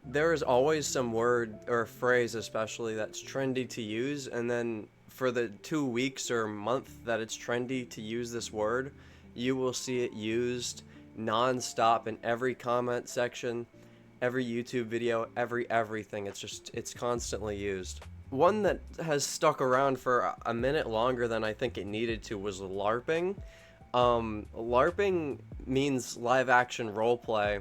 there is always some word or phrase, especially that's trendy to use, and then for the 2 weeks or month that it's trendy to use this word, you will see it used nonstop in every comment section, every YouTube video, everything. It's constantly used. One that has stuck around for a minute longer than I think it needed to was LARPing. LARPing means live action roleplay,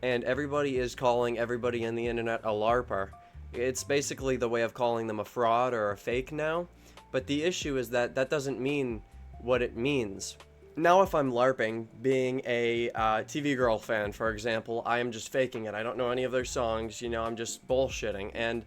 and everybody is calling everybody on the internet a LARPer. It's basically the way of calling them a fraud or a fake now, but the issue is that that doesn't mean what it means. Now, if I'm LARPing, being a TV Girl fan, for example, I am just faking it. I don't know any of their songs, I'm just bullshitting, and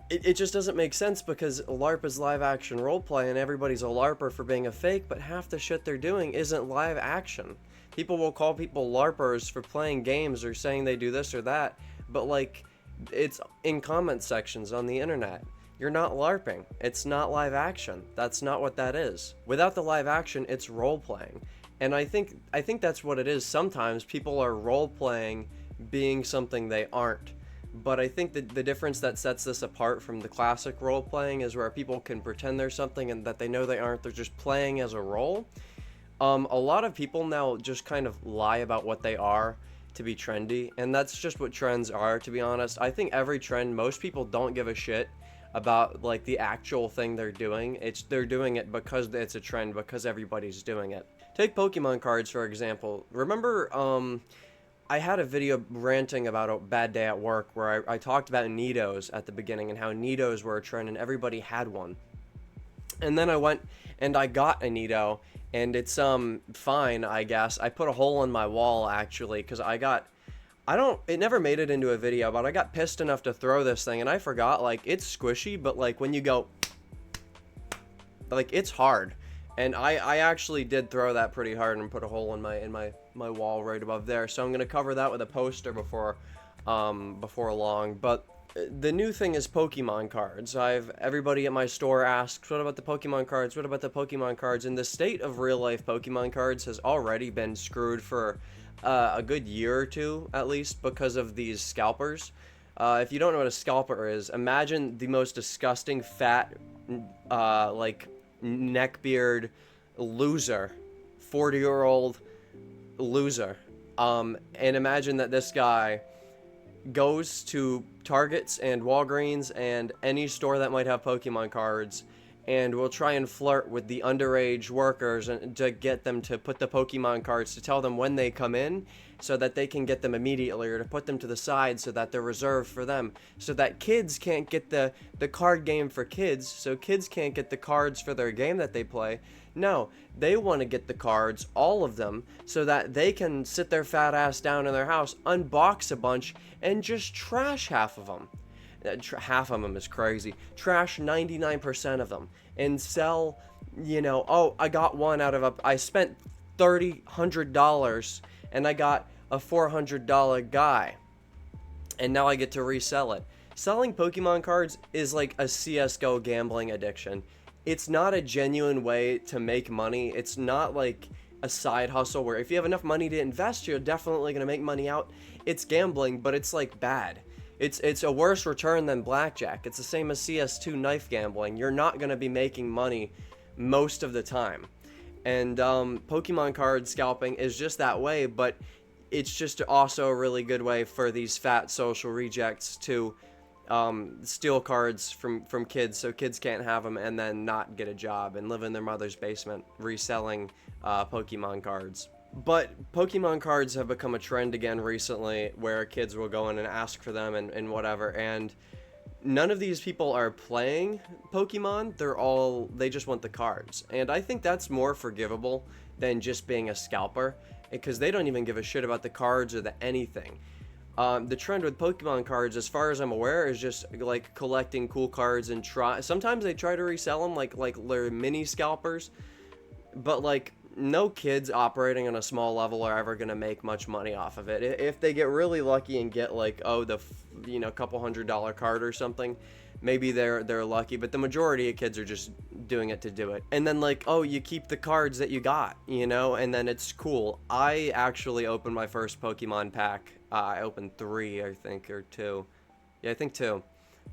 it just doesn't make sense because LARP is live action roleplay and everybody's a LARPer for being a fake, but half the shit they're doing isn't live action. People will call people LARPers for playing games or saying they do this or that, but like, it's in comment sections on the internet. You're not LARPing. It's not live action. That's not what that is. Without the live action, it's role playing. And I think that's what it is. Sometimes people are role playing being something they aren't. But I think that the difference that sets this apart from the classic role playing is where people can pretend they're something and that they know they aren't. They're just playing as a role. A lot of people now just kind of lie about what they are to be trendy, and that's just what trends are, to be honest. I think every trend, most people don't give a shit about like the actual thing they're doing. They're doing it because it's a trend, because everybody's doing it. Take Pokemon cards for example. Remember I had a video ranting about a bad day at work where I talked about Nidos at the beginning and how Nidos were a trend and everybody had one. And then I went and I got a Nido, and it's fine, I guess. I put a hole in my wall actually because it never made it into a video, but I got pissed enough to throw this thing and I forgot, like, it's squishy, but like when you go, like, it's hard. And I actually did throw that pretty hard and put a hole in my wall right above there. So I'm gonna cover that with a poster before long. But the new thing is Pokemon cards. Everybody at my store asks, what about the Pokemon cards? What about the Pokemon cards? And the state of real life Pokemon cards has already been screwed for a good year or two at least because of these scalpers. If you don't know what a scalper is, imagine the most disgusting fat like neckbeard loser, 40-year-old loser, and imagine that this guy goes to Targets and Walgreens and any store that might have Pokemon cards and will try and flirt with the underage workers and to get them to put the Pokemon cards, to tell them when they come in so that they can get them immediately, or to put them to the side so that they're reserved for them, so that kids can't get the card game for kids, so kids can't get the cards for their game that they play. No, they want to get the cards, all of them, so that they can sit their fat ass down in their house, unbox a bunch, and just trash half of them. Half of them is crazy. Trash 99% of them and sell, oh, I got one out of I spent $100 and I got a $400 guy and now I get to resell it. Selling Pokemon cards is like a CSGO gambling addiction. It's not a genuine way to make money. It's not like a side hustle where if you have enough money to invest, you're definitely going to make money out. It's gambling, but it's like bad. It's a worse return than blackjack. It's the same as CS2 knife gambling. You're not going to be making money most of the time. And Pokemon card scalping is just that way, but it's just also a really good way for these fat social rejects to steal cards from kids so kids can't have them and then not get a job and live in their mother's basement reselling Pokemon cards. But Pokemon cards have become a trend again recently where kids will go in and ask for them and whatever, and none of these people are playing Pokemon. They just want the cards. And I think that's more forgivable than just being a scalper, because they don't even give a shit about the cards or the anything. The trend with Pokemon cards, as far as I'm aware, is just like collecting cool cards and sometimes they try to resell them like they're mini scalpers, but like no kids operating on a small level are ever going to make much money off of it. If they get really lucky and get like, couple $100 card or something, maybe they're lucky, but the majority of kids are just doing it to do it. And then like, oh, you keep the cards that you got, you know, and then it's cool. I actually opened my first Pokemon pack. I opened 3, I think, or 2. Yeah, I think 2.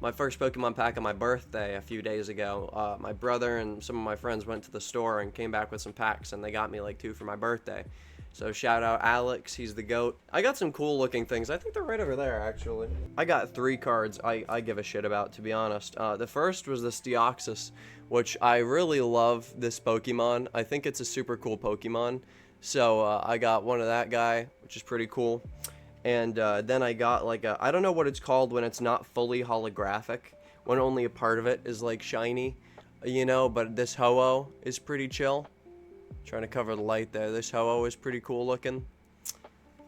My first Pokemon pack on my birthday a few days ago. My brother and some of my friends went to the store and came back with some packs, and they got me like 2 for my birthday. So shout out Alex, he's the GOAT. I got some cool looking things. I think they're right over there, actually. I got 3 cards I give a shit about, to be honest. The first was the Deoxys, which I really love this Pokemon. I think it's a super cool Pokemon. So I got one of that guy, which is pretty cool. And then I got like I don't know what it's called when it's not fully holographic, when only a part of it is like shiny, you know, but this Ho-Oh is pretty chill. Trying to cover the light there. This Ho-Oh is pretty cool looking.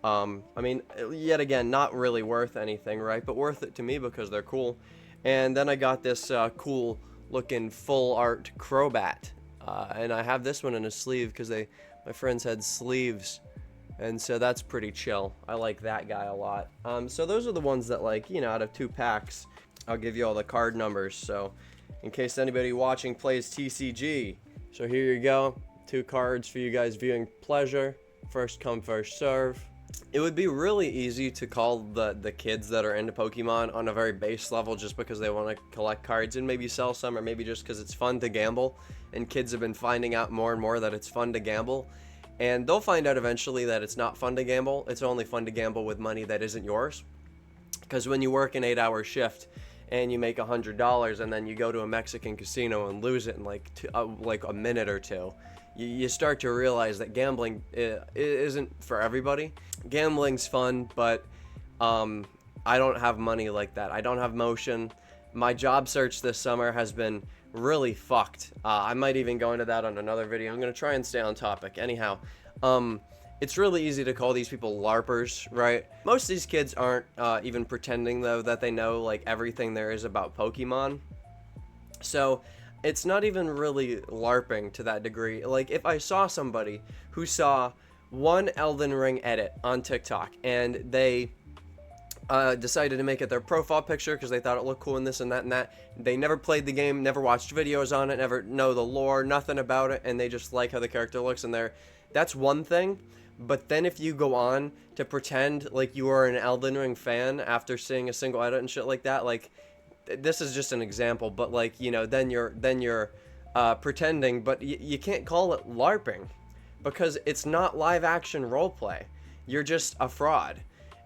I mean, yet again, not really worth anything, right? But worth it to me because they're cool. And then I got this cool looking full art Crobat. And I have this one in a sleeve because my friends had sleeves. And so that's pretty chill. I like that guy a lot. So those are the ones that, like, you know, out of 2 packs, I'll give you all the card numbers. So in case anybody watching plays TCG. So here you go. 2 cards for you guys viewing pleasure. First come, first serve. It would be really easy to call the kids that are into Pokemon on a very base level just because they want to collect cards and maybe sell some, or maybe just because it's fun to gamble. And kids have been finding out more and more that it's fun to gamble. And they'll find out eventually that it's not fun to gamble. It's only fun to gamble with money that isn't yours. Because when you work an 8-hour shift and you make $100 and then you go to a Mexican casino and lose it in like a minute or 2, you start to realize that gambling isn't for everybody. Gambling's fun, but I don't have money like that. I don't have motion. My job search this summer has been really fucked. I might even go into that on another video. I'm going to try and stay on topic. Anyhow, it's really easy to call these people LARPers, right? Most of these kids aren't even pretending, though, that they know like everything there is about Pokemon. So it's not even really LARPing to that degree. Like, if I saw somebody who saw one Elden Ring edit on TikTok and they decided to make it their profile picture because they thought it looked cool and this and that and that, they never played the game, never watched videos on it, never know the lore, nothing about it, and they just like how the character looks, and that's one thing. But then if you go on to pretend like you are an Elden Ring fan after seeing a single edit and shit like that, like, this is just an example, but like, you know, then you're pretending, but you can't call it LARPing because it's not live action roleplay. You're just a fraud.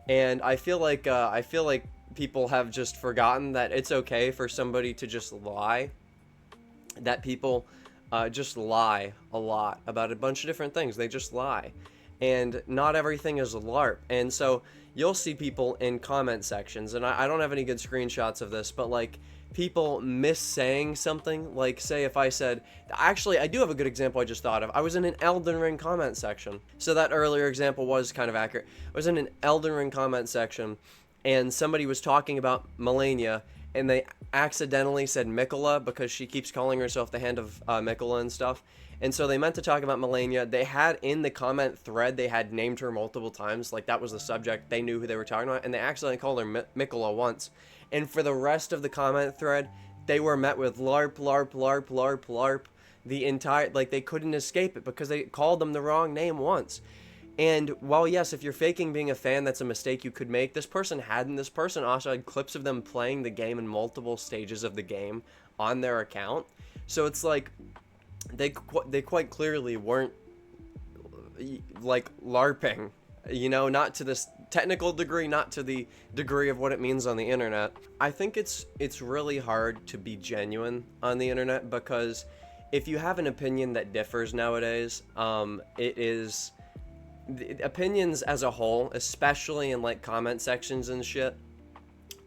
And I feel like people have just forgotten that it's okay for somebody to just lie. That people just lie a lot about a bunch of different things. They just lie. And not everything is a LARP. And so you'll see people in comment sections, and I don't have any good screenshots of this, but like people missaying something. Like, say if I said, actually I do have a good example I just thought of. I was in an Elden Ring comment section. So that earlier example was kind of accurate. I was in an Elden Ring comment section and somebody was talking about Melania, and they accidentally said Mikola because she keeps calling herself the Hand of Mikola and stuff. And so they meant to talk about Melania. They had in the comment thread, they had named her multiple times. Like, that was the subject. They knew who they were talking about. And they accidentally called her Mikola once. And for the rest of the comment thread, they were met with LARP, LARP, LARP, LARP, LARP. The entire, like, they couldn't escape it because they called them the wrong name once. And while, yes, if you're faking being a fan, that's a mistake you could make. This person hadn't. This person also had clips of them playing the game in multiple stages of the game on their account. So it's like, they quite clearly weren't like LARPing, you know, not to this technical degree, not to the degree of what it means on the internet. I think it's really hard to be genuine on the internet because if you have an opinion that differs nowadays, it is the opinions as a whole, especially in like comment sections and shit,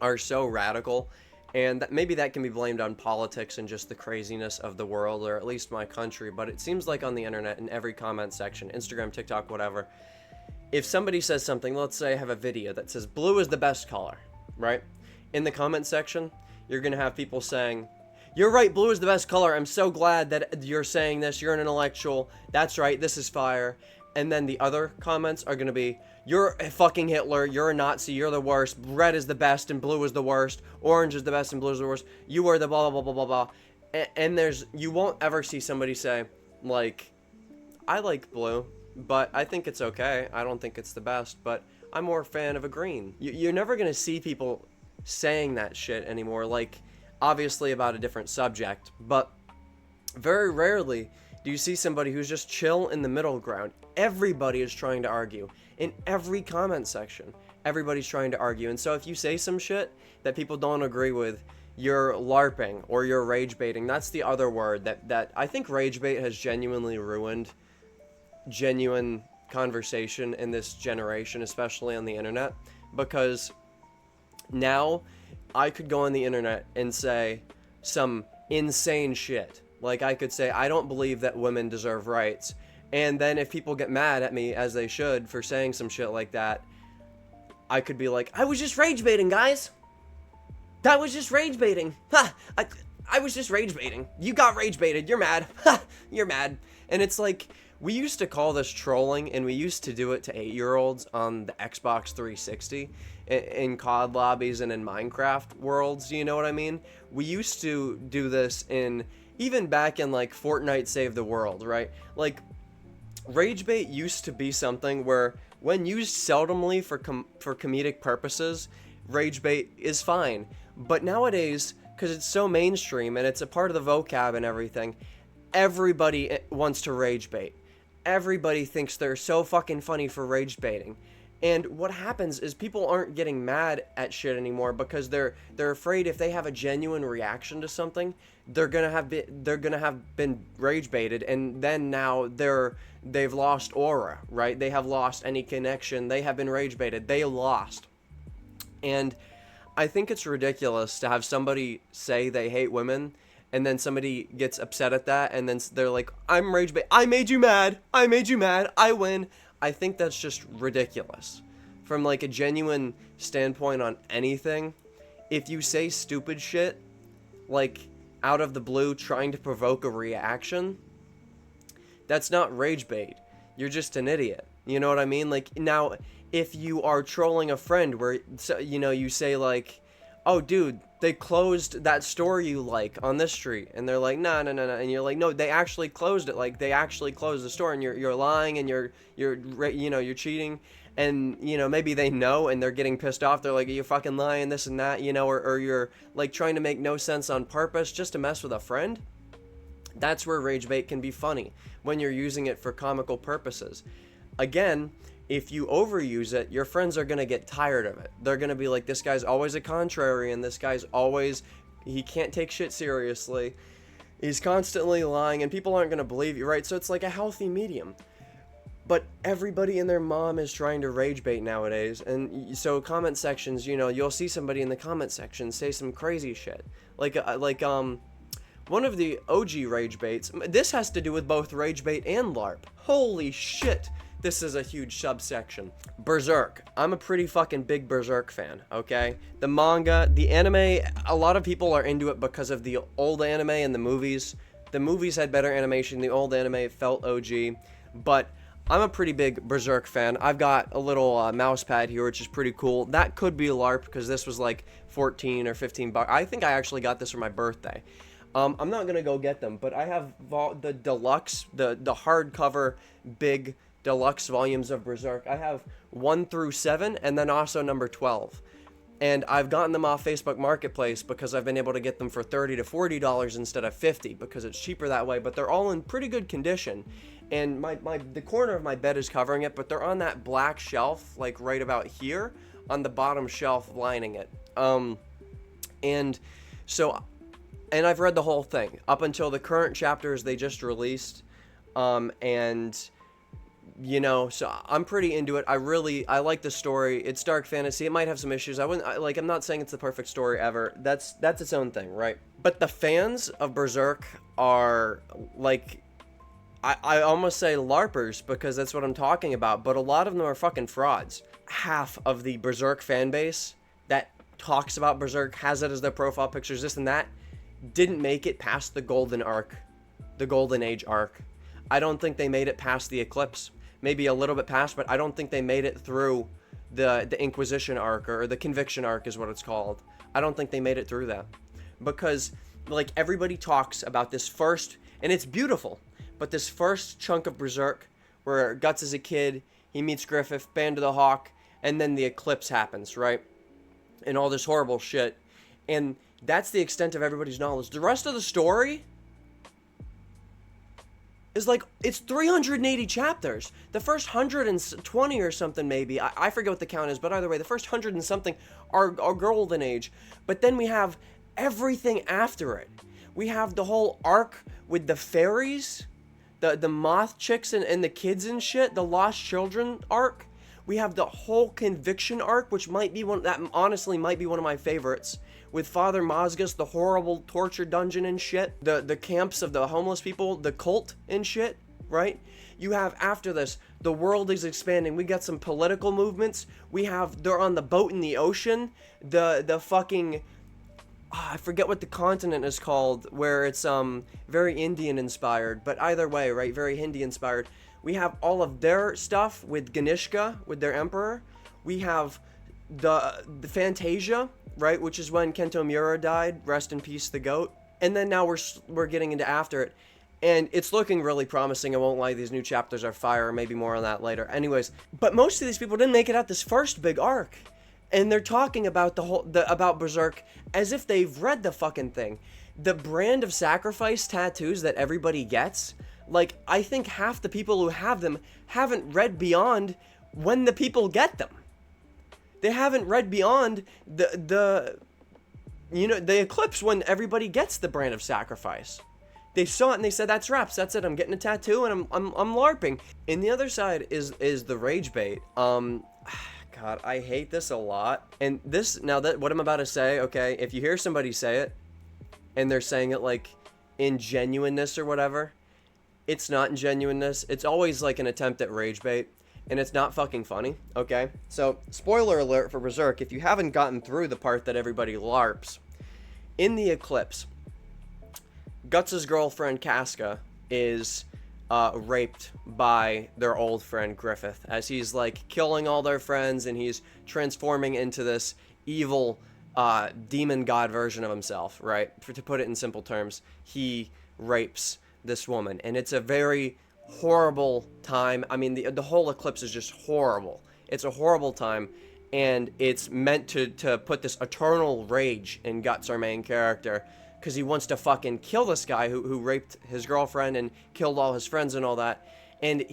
are so radical. And maybe that can be blamed on politics and just the craziness of the world, or at least my country. But it seems like on the internet, in every comment section, Instagram, TikTok, whatever, if somebody says something, let's say I have a video that says blue is the best color, right? In the comment section, you're going to have people saying, you're right, blue is the best color. I'm so glad that you're saying this. You're an intellectual. That's right. This is fire. And then the other comments are going to be, you're a fucking Hitler, you're a Nazi, you're the worst, red is the best and blue is the worst, orange is the best and blue is the worst, you are the blah blah blah blah blah blah. And you won't ever see somebody say, like, I like blue, but I think it's okay, I don't think it's the best, but I'm more a fan of a green. You're never going to see people saying that shit anymore, like, obviously about a different subject, but very rarely do you see somebody who's just chill in the middle ground. Everybody is trying to argue. In every comment section, everybody's trying to argue. And so if you say some shit that people don't agree with, you're LARPing or you're rage baiting. That's the other word that I think rage bait has genuinely ruined genuine conversation in this generation, especially on the internet, because now I could go on the internet and say some insane shit. Like, I could say, I don't believe that women deserve rights. And then if people get mad at me, as they should, for saying some shit like that, I could be like, I was just rage baiting, guys. That was just rage baiting. Ha! I was just rage baiting. You got rage baited. You're mad. Ha! You're mad. And it's like, we used to call this trolling, and we used to do it to 8-year-olds on the Xbox 360 in COD lobbies and in Minecraft worlds, you know what I mean? We used to do this even back in, like, Fortnite Save the World, right? Like, rage bait used to be something where, when used seldomly for comedic purposes, rage bait is fine. But nowadays, because it's so mainstream and it's a part of the vocab and everything, everybody wants to rage bait. Everybody thinks they're so fucking funny for rage baiting. And what happens is people aren't getting mad at shit anymore because they're afraid if they have a genuine reaction to something, they're gonna have been rage baited, and then now they've lost aura, right? They have lost any connection. They have been rage baited. They lost. And I think it's ridiculous to have somebody say they hate women, and then somebody gets upset at that, and then they're like, I'm rage bait. I made you mad. I made you mad. I win. I think that's just ridiculous. From, like, a genuine standpoint on anything, if you say stupid shit, like, out of the blue trying to provoke a reaction, that's not rage bait. You're just an idiot. You know what I mean? Like, now, if you are trolling a friend where, you know, you say, like, oh, dude, they closed that store you like on this street, and they're like, no, and you're like, no, they actually closed it, like, they actually closed the store, and you're lying, and you're cheating, and, you know, maybe they know, and they're getting pissed off, they're like, are you fucking lying, this and that, you know, or you're, like, trying to make no sense on purpose just to mess with a friend. That's where rage bait can be funny, when you're using it for comical purposes. Again, if you overuse it, your friends are going to get tired of it. They're going to be like, this guy's always a contrarian, this guy's always, he can't take shit seriously, he's constantly lying, and people aren't going to believe you, right? So it's like a healthy medium. But everybody and their mom is trying to rage bait nowadays, and so comment sections, you know, you'll see somebody in the comment section say some crazy shit. Like one of the OG rage baits, this has to do with both rage bait and LARP. Holy shit! This is a huge subsection. Berserk. I'm a pretty fucking big Berserk fan, okay? The manga, the anime, a lot of people are into it because of the old anime and the movies. The movies had better animation, the old anime felt OG, but I'm a pretty big Berserk fan. I've got a little mouse pad here, which is pretty cool. That could be LARP, because this was like 14 or 15 bucks. I think I actually got this for my birthday. I'm not gonna go get them, but I have the deluxe, the hardcover big deluxe volumes of Berserk. I have 1 through 7, and then also number 12. And I've gotten them off Facebook Marketplace because I've been able to get them for $30 to $40 instead of $50, because it's cheaper that way, but they're all in pretty good condition. And the corner of my bed is covering it, but they're on that black shelf, like right about here, on the bottom shelf lining it. And I've read the whole thing, up until the current chapters they just released, and you know, so I'm pretty into it. I like the story. It's dark fantasy. It might have some issues. I'm not saying it's the perfect story ever. That's its own thing, right? But the fans of Berserk are, like, I almost say LARPers, because that's what I'm talking about, but a lot of them are fucking frauds. Half of the Berserk fan base that talks about Berserk, has it as their profile pictures, this and that, didn't make it past the Golden Age arc. I don't think they made it past the Eclipse, maybe a little bit past, but I don't think they made it through the Inquisition arc, or the Conviction arc is what it's called. I don't think they made it through that, because like everybody talks about this first, and it's beautiful, but this first chunk of Berserk where Guts is a kid, he meets Griffith, Band of the Hawk, and then the eclipse happens, right? And all this horrible shit. And that's the extent of everybody's knowledge. The rest of the story is like, it's 380 chapters. The first 120 or something, maybe. I forget what the count is, but either way, the first 100 and something are Golden Age. But then we have everything after it. We have the whole arc with the fairies, the moth chicks and the kids and shit, the Lost Children arc. We have the whole Conviction arc, which might be one that honestly might be one of my favorites, with Father Mazgus, the horrible torture dungeon and shit, the camps of the homeless people, the cult and shit, right? You have, after this, the world is expanding. We got some political movements. We have, they're on the boat in the ocean, the fucking, I forget what the continent is called, where it's very Indian inspired, but either way, right, very Hindi inspired. We have all of their stuff with Ganishka, with their emperor. We have the Fantasia, right, which is when Kento Miura died. Rest in peace, the goat. And then now we're getting into after it, and it's looking really promising. I won't lie, these new chapters are fire. Maybe more on that later. Anyways, but most of these people didn't make it out this first big arc, and they're talking about about Berserk as if they've read the fucking thing. The brand of sacrifice tattoos that everybody gets, like, I think half the people who have them haven't read beyond when the people get them. They haven't read beyond the eclipse when everybody gets the brand of sacrifice. They saw it and they said, that's wraps, that's it, I'm getting a tattoo and I'm LARPing. And the other side is the Ragebait. God, I hate this a lot. And this, now that what I'm about to say, okay, if you hear somebody say it and they're saying it like in genuineness or whatever, it's not in genuineness. It's always like an attempt at Ragebait, and it's not fucking funny, okay? So, spoiler alert for Berserk, if you haven't gotten through the part that everybody LARPs, in the eclipse, Guts' girlfriend Casca is raped by their old friend Griffith, as he's like killing all their friends and he's transforming into this evil demon god version of himself, right? To put it in simple terms, he rapes this woman, and it's a very horrible time. I mean, the whole eclipse is just horrible. It's a horrible time, and it's meant to put this eternal rage in Guts, our main character, because he wants to fucking kill this guy who raped his girlfriend and killed all his friends and all that. And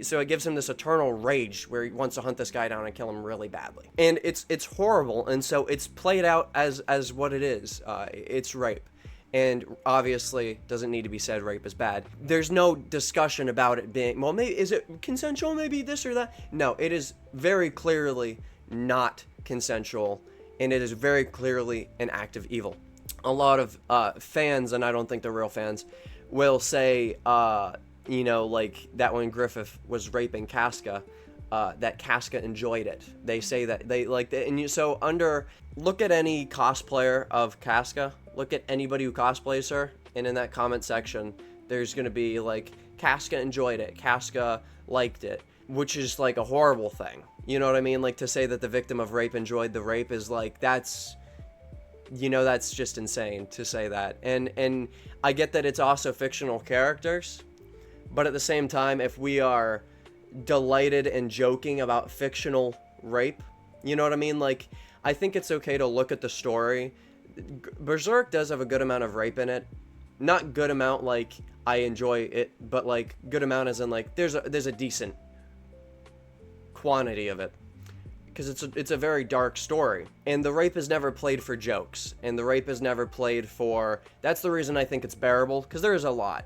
so it gives him this eternal rage where he wants to hunt this guy down and kill him really badly. And it's horrible, and so it's played out as what it is. It's rape. And obviously, doesn't need to be said, rape is bad. There's no discussion about it being, well, maybe, is it consensual, maybe this or that? No, it is very clearly not consensual, and it is very clearly an act of evil. A lot of fans, and I don't think they're real fans, will say, like that when Griffith was raping Casca, that Casca enjoyed it. They say that they like that, look at any cosplayer of Casca, look at anybody who cosplays her, and in that comment section, there's gonna be like, Casca enjoyed it, Casca liked it, which is like a horrible thing. You know what I mean? Like, to say that the victim of rape enjoyed the rape is like, that's just insane to say that. And I get that it's also fictional characters, but at the same time, if we are delighted and joking about fictional rape, you know what I mean? Like, I think it's okay to look at the story. Berserk does have a good amount of rape in it. Not good amount like I enjoy it, but like good amount as in like there's a decent quantity of it, because it's a very dark story, and the rape is never played for jokes, and the rape is never played for, that's the reason I think it's bearable, because there is a lot.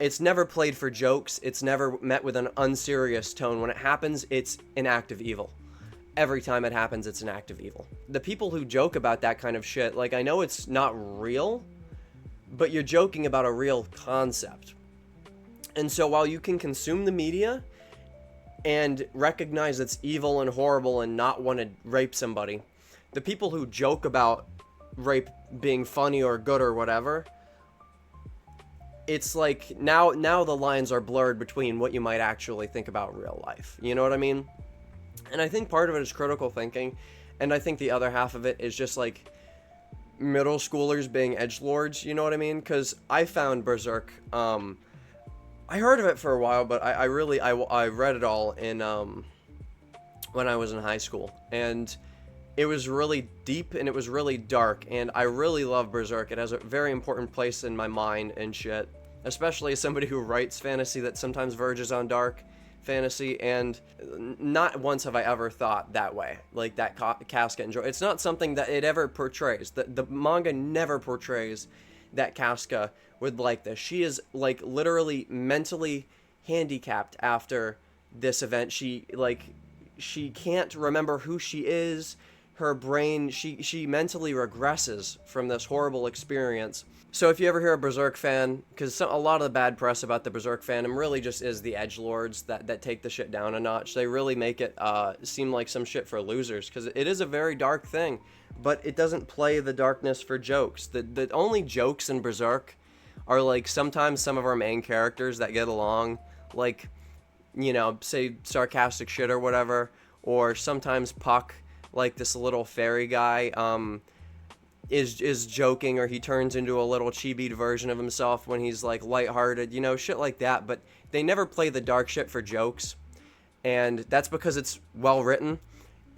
It's never played for jokes. It's never met with an unserious tone. When it happens, it's an act of evil. Every time it happens, it's an act of evil. The people who joke about that kind of shit, like, I know it's not real, but you're joking about a real concept. And so while you can consume the media and recognize it's evil and horrible and not want to rape somebody, the people who joke about rape being funny or good or whatever it's like now the lines are blurred between what you might actually think about real life. You know what I mean? And I think part of it is critical thinking, and I think the other half of it is just like middle schoolers being edgelords. You know what I mean? Because I found Berserk. I heard of it for a while, but I really read it all in when I was in high school, and it was really deep and it was really dark, and I really love Berserk. It has a very important place in my mind and shit, especially as somebody who writes fantasy that sometimes verges on dark fantasy, and not once have I ever thought that way, like that Casca and Joy. It's not something that it ever portrays. The manga never portrays that Casca would like this. She is like literally mentally handicapped after this event. She can't remember who she is. Her brain, she mentally regresses from this horrible experience. So if you ever hear a Berserk fan, because a lot of the bad press about the Berserk fandom really just is the edgelords that take the shit down a notch. They really make it seem like some shit for losers, because it is a very dark thing, but it doesn't play the darkness for jokes. The only jokes in Berserk are like sometimes some of our main characters that get along, like, you know, say sarcastic shit or whatever, or sometimes Puck, like this little fairy guy, is joking, or he turns into a little chibied version of himself when he's like lighthearted, you know, shit like that. But they never play the dark shit for jokes, and that's because it's well written.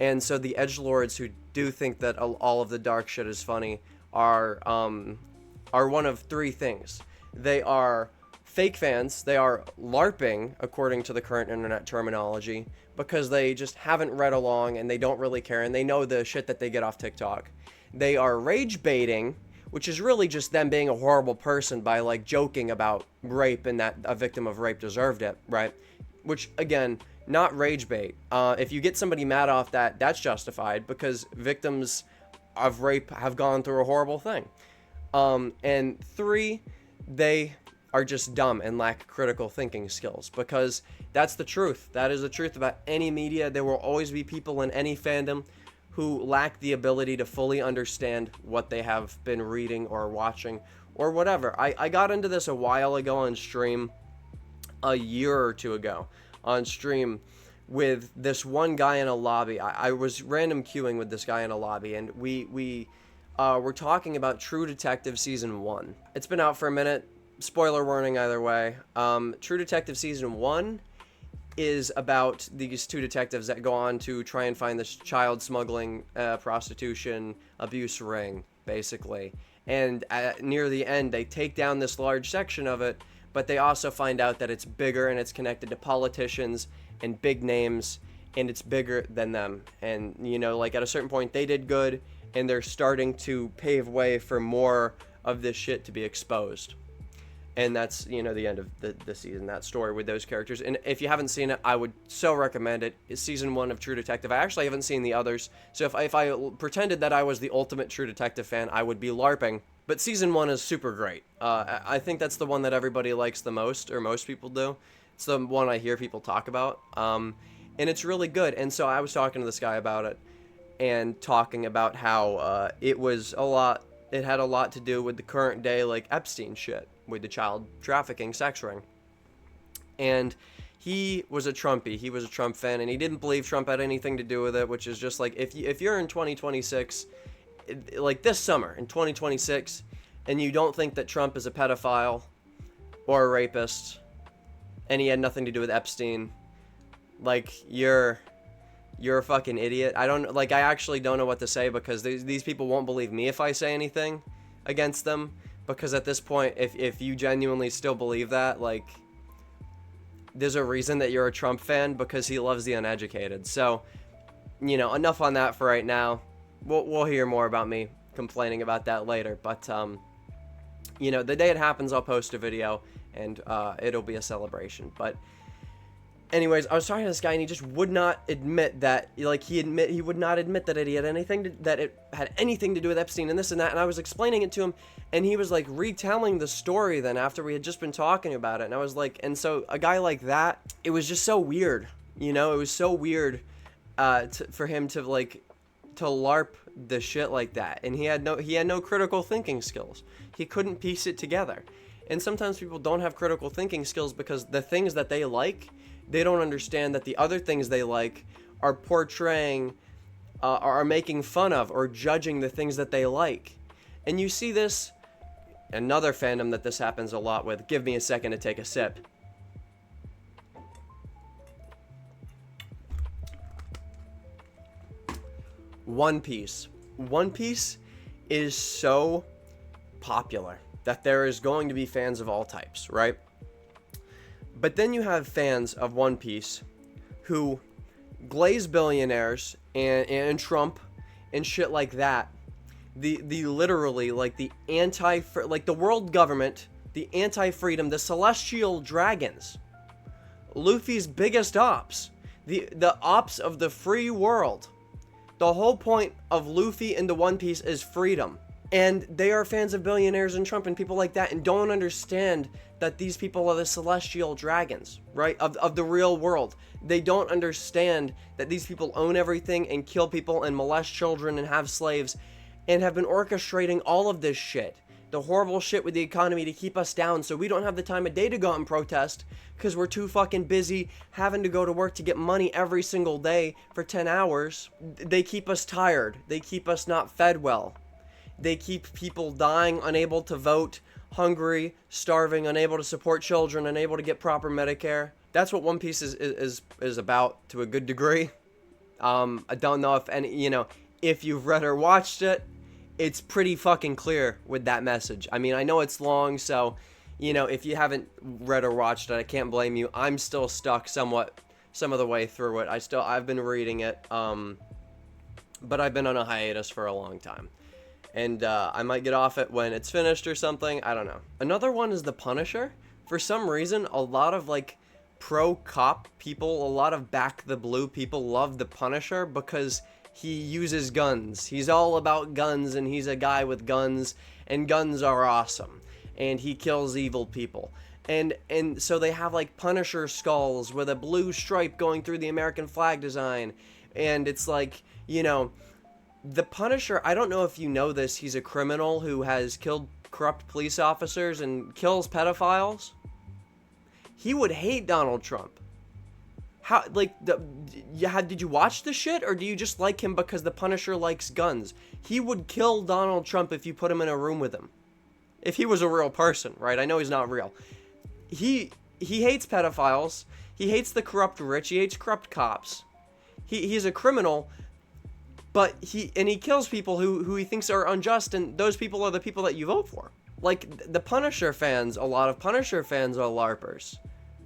And so the edgelords who do think that all of the dark shit is funny are one of three things. They are fake fans, they are LARPing, according to the current internet terminology, because they just haven't read along and they don't really care, and they know the shit that they get off TikTok. They are rage baiting, which is really just them being a horrible person by like joking about rape and that a victim of rape deserved it, right? Which, again, not rage bait. If you get somebody mad off that, that's justified, because victims of rape have gone through a horrible thing. And three, they are just dumb and lack critical thinking skills, because that's the truth. That is the truth about any media. There will always be people in any fandom who lack the ability to fully understand what they have been reading or watching or whatever. I got into this a while ago on stream, a year or two ago on stream, with this one guy in a lobby. I was random queuing with this guy in a lobby, and we were talking about True Detective Season 1. It's been out for a minute. Spoiler warning either way. True Detective Season 1 is about these two detectives that go on to try and find this child smuggling, prostitution, abuse ring, basically. And near the end, they take down this large section of it, but they also find out that it's bigger and it's connected to politicians and big names, and it's bigger than them. And, you know, like at a certain point, they did good, and they're starting to pave way for more of this shit to be exposed. And that's, you know, the end of the season, that story with those characters. And if you haven't seen it, I would so recommend it. It's Season 1 of True Detective. I actually haven't seen the others, so if I pretended that I was the ultimate True Detective fan, I would be LARPing. But Season 1 is super great. I think that's the one that everybody likes the most, or most people do. It's the one I hear people talk about. And it's really good. And so I was talking to this guy about it, and talking about how it had a lot to do with the current day, like, Epstein shit, with the child trafficking sex ring. And he was a Trumpy. He was a Trump fan, and he didn't believe Trump had anything to do with it, which is just like, if you're in 2026, like this summer, in 2026, and you don't think that Trump is a pedophile or a rapist, and he had nothing to do with Epstein, like, you're a fucking idiot. I actually don't know what to say, because these people won't believe me if I say anything against them. Because at this point, if you genuinely still believe that, like, there's a reason that you're a Trump fan, because he loves the uneducated. So, you know, enough on that for right now. We'll hear more about me complaining about that later. But, you know, the day it happens, I'll post a video, and it'll be a celebration. But anyways, I was talking to this guy, and he just would not admit that, like, he would not admit that it had anything to do with Epstein and this and that. And I was explaining it to him, and he was like retelling the story then after we had just been talking about it. And I was like, and so a guy like that, it was just so weird, you know, it was so weird for him to LARP the shit like that. And he had no critical thinking skills. He couldn't piece it together. And sometimes people don't have critical thinking skills because the things that they like, they don't understand that the other things they like are portraying, are making fun of or judging the things that they like. And you see this, another fandom that this happens a lot with. Give me a second to take a sip. One Piece. One Piece is so popular that there is going to be fans of all types, right? But then you have fans of One Piece who glaze billionaires and Trump and shit like that. The literally, like, the like the world government, the anti-freedom, the celestial dragons, Luffy's biggest ops, the ops of the free world. The whole point of Luffy and the One Piece is freedom. And they are fans of billionaires and Trump and people like that, and don't understand that these people are the celestial dragons, right? Of the real world. They don't understand that these people own everything and kill people and molest children and have slaves and have been orchestrating all of this shit. The horrible shit with the economy to keep us down so we don't have the time of day to go out and protest because we're too fucking busy having to go to work to get money every single day for 10 hours. They keep us tired. They keep us not fed well. They keep people dying, unable to vote, hungry, starving, unable to support children, unable to get proper Medicare. That's what One Piece is about to a good degree. I don't know if if you've read or watched it, it's pretty fucking clear with that message. I mean, I know it's long, so, if you haven't read or watched it, I can't blame you. I'm still stuck some of the way through it. I've been reading it, but I've been on a hiatus for a long time. And I might get off it when it's finished or something. I don't know. Another one is The Punisher. For some reason, a lot of, pro-cop people, a lot of back the blue people love The Punisher because he uses guns. He's all about guns, and he's a guy with guns, and guns are awesome. And he kills evil people. And so they have, Punisher skulls with a blue stripe going through the American flag design. And it's The Punisher, I don't know if you know this, he's a criminal who has killed corrupt police officers and kills pedophiles. He would hate Donald Trump. How, did you watch the shit, or do you just like him because the Punisher likes guns? He would kill Donald Trump if you put him in a room with him. If he was a real person, right? I know he's not real. He hates pedophiles. He hates the corrupt rich. He hates corrupt cops. He's a criminal, but he kills people who he thinks are unjust, and those people are the people that you vote for. The Punisher fans, a lot of Punisher fans are LARPers.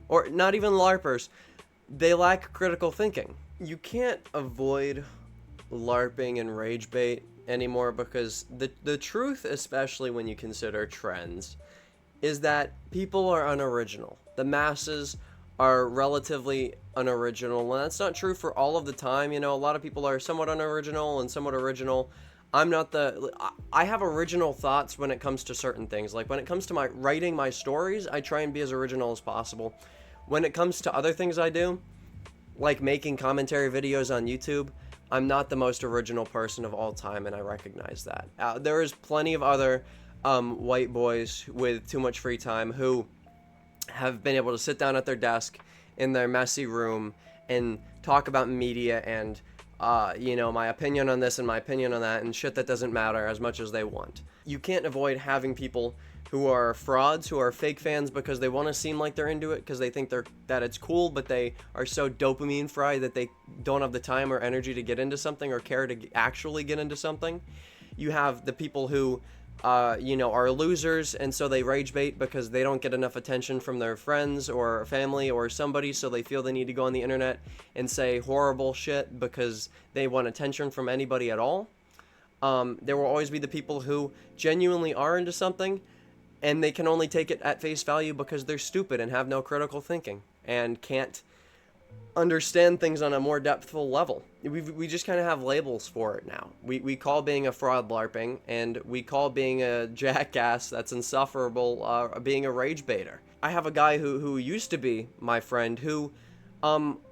Or not even LARPers. They lack critical thinking. You can't avoid LARPing and Ragebait anymore because the truth, especially when you consider trends, is that people are unoriginal. The masses are relatively unoriginal, and that's not true for all of the time. A lot of people are somewhat unoriginal and somewhat original. I have original thoughts when it comes to certain things. When it comes to writing my stories, I try and be as original as possible. When it comes to other things I do, like making commentary videos on YouTube, I'm not the most original person of all time, and I recognize that. There is plenty of other white boys with too much free time who have been able to sit down at their desk in their messy room and talk about media and, my opinion on this and my opinion on that and shit that doesn't matter as much as they want. You can't avoid having people who are frauds, who are fake fans because they want to seem like they're into it, because they think that it's cool, but they are so dopamine fried that they don't have the time or energy to get into something or care to actually get into something. You have the people who, are losers, and so they rage bait because they don't get enough attention from their friends or family or somebody, so they feel they need to go on the internet and say horrible shit because they want attention from anybody at all. There will always be the people who genuinely are into something, and they can only take it at face value because they're stupid and have no critical thinking and can't understand things on a more depthful level. We just kind of have labels for it now. We call being a fraud LARPing, and we call being a jackass that's insufferable being a rage baiter. I have a guy who used to be my friend who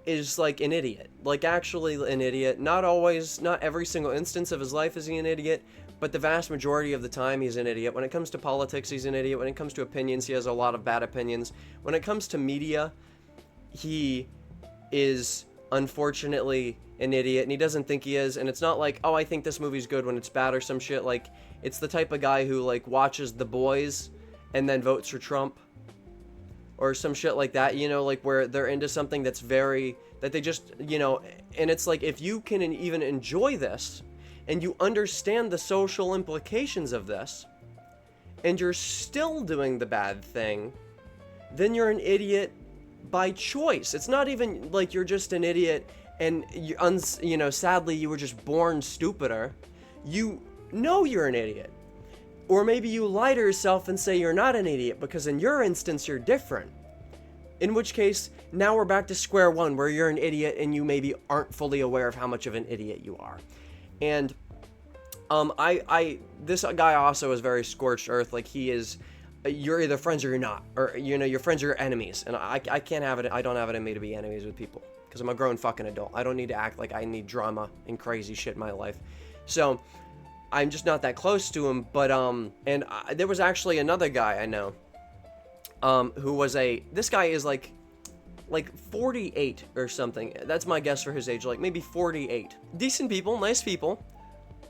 is like an idiot. Like actually an idiot. Not always, not every single instance of his life is he an idiot, but the vast majority of the time he's an idiot. When it comes to politics, he's an idiot. When it comes to opinions, he has a lot of bad opinions. When it comes to media, he is unfortunately an idiot, and he doesn't think he is. And it's not like, oh, I think this movie's good when it's bad or some shit. Like, it's the type of guy who like watches The Boys and then votes for Trump or some shit like that, you know, like where they're into something that's very, that they just, you know, and it's like, if you can even enjoy this and you understand the social implications of this and you're still doing the bad thing, then you're an idiot by choice. It's not even like you're just an idiot and you know, sadly you were just born stupider. You know you're an idiot. Or maybe you lie to yourself and say you're not an idiot because in your instance you're different. In which case, now we're back to square one where you're an idiot and you maybe aren't fully aware of how much of an idiot you are. And this guy also is very scorched earth. Like he is, you're either friends or you're not, or you know, your friends are your enemies. And I can't have it. I don't have it in me to be enemies with people because I'm a grown fucking adult. I don't need to act like I need drama and crazy shit in my life. So I'm just not that close to him. But there was actually another guy I know, who was this guy is like 48 or something. That's my guess for his age, like maybe 48. Decent people, nice people,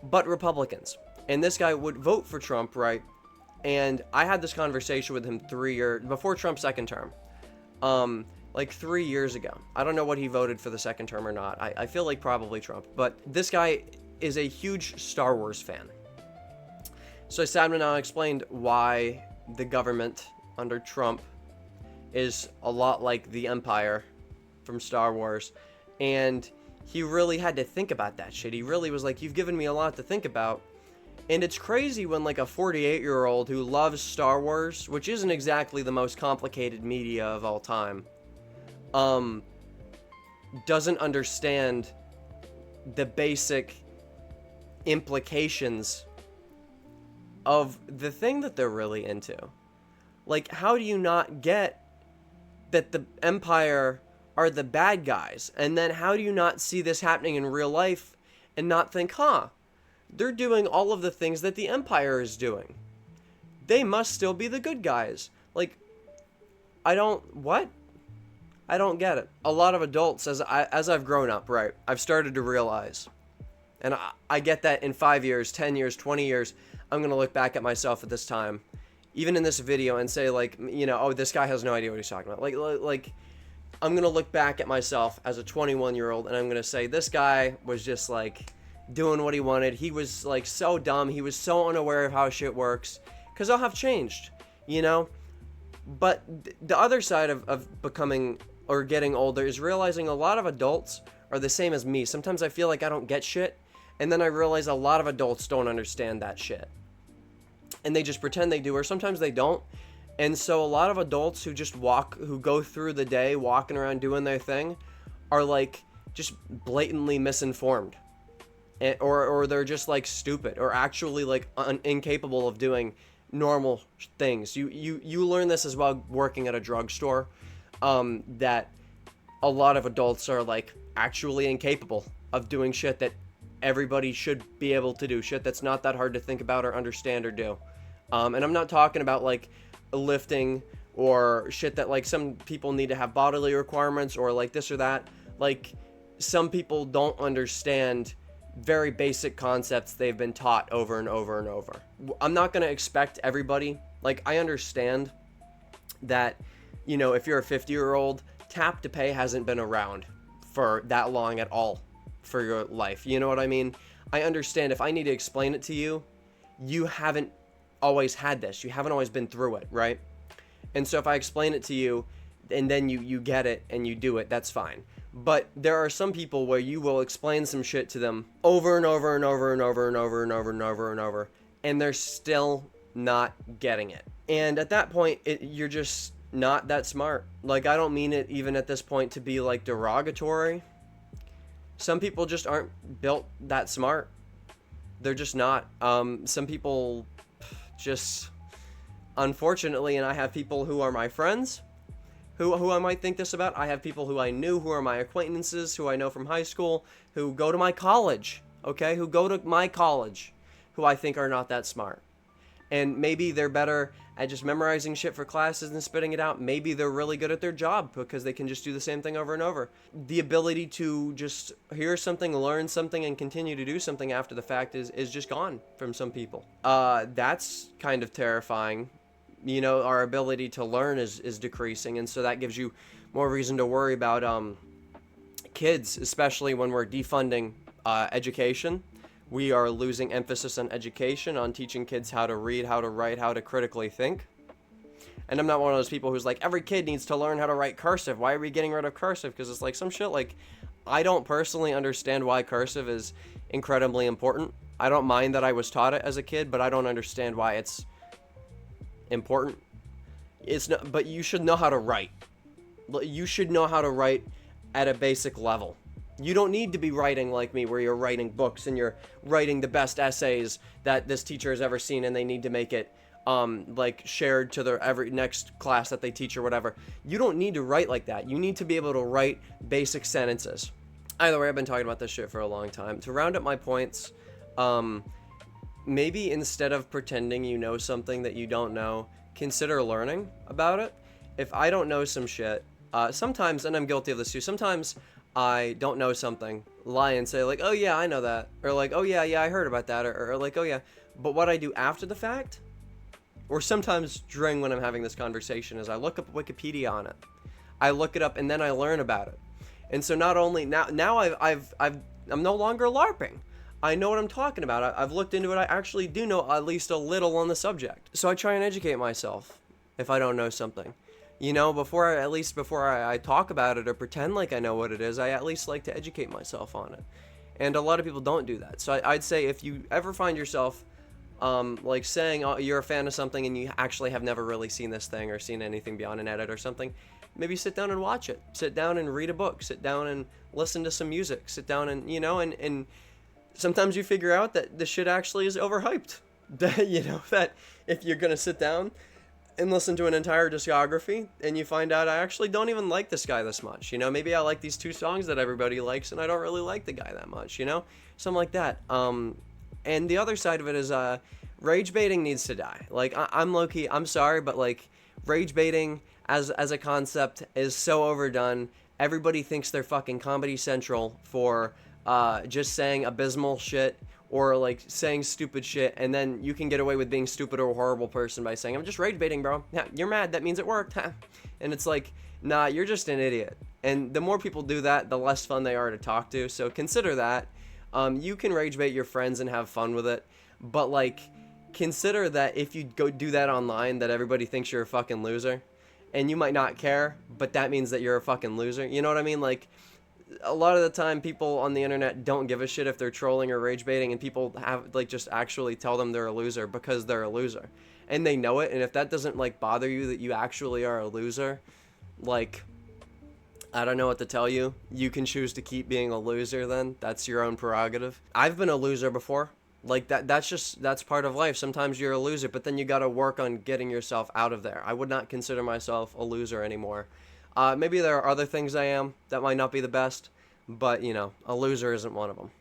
but Republicans. And this guy would vote for Trump, right? And I had this conversation with him before Trump's second term, like 3 years ago. I don't know what he voted for the second term or not. I feel like probably Trump, but this guy is a huge Star Wars fan. So I sat him and I explained why the government under Trump is a lot like the Empire from Star Wars, and he really had to think about that shit. He really was like, you've given me a lot to think about. And it's crazy when like a 48-year-old who loves Star Wars, which isn't exactly the most complicated media of all time, doesn't understand the basic implications of the thing that they're really into. Like, how do you not get that the Empire are the bad guys? And then how do you not see this happening in real life and not think, they're doing all of the things that the Empire is doing. They must still be the good guys. Like, I don't get it. A lot of adults, as I've grown up, right, I've started to realize, and I get that in 5 years, 10 years, 20 years, I'm going to look back at myself at this time, even in this video, and say, like, you know, oh, this guy has no idea what he's talking about. Like I'm going to look back at myself as a 21-year-old, and I'm going to say, this guy was just, like, doing what he wanted. He was, like, so dumb. He was so unaware of how shit works. Because I'll have changed, you know? But the other side of becoming or getting older is realizing a lot of adults are the same as me. Sometimes I feel like I don't get shit, and then I realize a lot of adults don't understand that shit. And they just pretend they do, or sometimes they don't. And so a lot of adults who go through the day walking around doing their thing are, like, just blatantly misinformed. Or they're just, like, stupid, or actually, like, incapable of doing normal things. You learn this as well working at a drugstore, that a lot of adults are, like, actually incapable of doing shit that everybody should be able to do, shit that's not that hard to think about or understand or do. And I'm not talking about, like, lifting or shit that, like, some people need to have bodily requirements or, like, this or that. Like, some people don't understand very basic concepts they've been taught over and over and over. I'm not going to expect everybody, like, I understand that, you know, if you're a 50-year-old, tap to pay hasn't been around for that long at all for your life. You know what I mean? I understand if I need to explain it to you, you haven't always had this. You haven't always been through it, right? And so if I explain it to you and then you get it and you do it, that's fine. But there are some people where you will explain some shit to them over and over and over and over and over and over and over and over, and they're still not getting it. And at that point, you're just not that smart. Like, I don't mean it even at this point to be, like, derogatory. Some people just aren't built that smart. They're just not. Some people just, unfortunately, and I have people who are my friends who I might think this about. I have people who I knew, who are my acquaintances, who I know from high school, who go to my college, okay? Who go to my college, who I think are not that smart. And maybe they're better at just memorizing shit for classes and spitting it out. Maybe they're really good at their job because they can just do the same thing over and over. The ability to just hear something, learn something, and continue to do something after the fact is just gone from some people. That's kind of terrifying. You know, our ability to learn is decreasing, and so that gives you more reason to worry about kids, especially when we're defunding education. We are losing emphasis on education, on teaching kids how to read, how to write, how to critically think. And I'm not one of those people who's like, every kid needs to learn how to write cursive. Why are we getting rid of cursive? Because it's like some shit like, I don't personally understand why cursive is incredibly important. I don't mind that I was taught it as a kid, but I don't understand why it's important. It's not, but you should know how to write. You should know how to write at a basic level. You don't need to be writing like me, where you're writing books and you're writing the best essays that this teacher has ever seen, and they need to make it like shared to their every next class that they teach or whatever. You don't need to write like that. You need to be able to write basic sentences. Either way, I've been talking about this shit for a long time. To round up my points, maybe instead of pretending you know something that you don't know, consider learning about it. If I don't know some shit, sometimes, and I'm guilty of this too, sometimes I don't know something, lie and say like, oh yeah, I know that, or like, oh yeah, I heard about that, or like, oh yeah. But what I do after the fact, or sometimes during when I'm having this conversation, is I look up Wikipedia on it. I look it up and then I learn about it. And so not only now I'm no longer LARPing. I know what I'm talking about. I've looked into it. I actually do know at least a little on the subject. So I try and educate myself if I don't know something. You know, before I talk about it or pretend like I know what it is, I at least like to educate myself on it. And a lot of people don't do that. So I'd say if you ever find yourself like saying you're a fan of something and you actually have never really seen this thing or seen anything beyond an edit or something, maybe sit down and watch it. Sit down and read a book. Sit down and listen to some music. Sit down and, you know, and sometimes you figure out that the shit actually is overhyped. That, you know, that if you're going to sit down and listen to an entire discography and you find out I actually don't even like this guy this much, you know, maybe I like these 2 songs that everybody likes and I don't really like the guy that much, you know, something like that. And the other side of it is rage baiting needs to die. Like I'm low-key, I'm sorry, but like rage baiting as a concept is so overdone. Everybody thinks they're fucking Comedy Central for just saying abysmal shit or like saying stupid shit, and then you can get away with being stupid or a horrible person by saying, I'm just rage baiting, bro. Yeah, you're mad, that means it worked. And it's like, nah, you're just an idiot. And the more people do that, the less fun they are to talk to. So consider that. You can rage bait your friends and have fun with it, but like consider that if you go do that online, that everybody thinks you're a fucking loser, and you might not care, but that means that you're a fucking loser. You know what I mean? Like, a lot of the time people on the internet don't give a shit if they're trolling or rage baiting, and people have like just actually tell them they're a loser because they're a loser, and they know it. And if that doesn't like bother you that you actually are a loser, like, I don't know what to tell you. You can choose to keep being a loser then. That's your own prerogative. I've been a loser before. Like that's part of life. Sometimes you're a loser, but then you got to work on getting yourself out of there. I would not consider myself a loser anymore. Maybe there are other things I am that might not be the best, but, you know, a loser isn't one of them.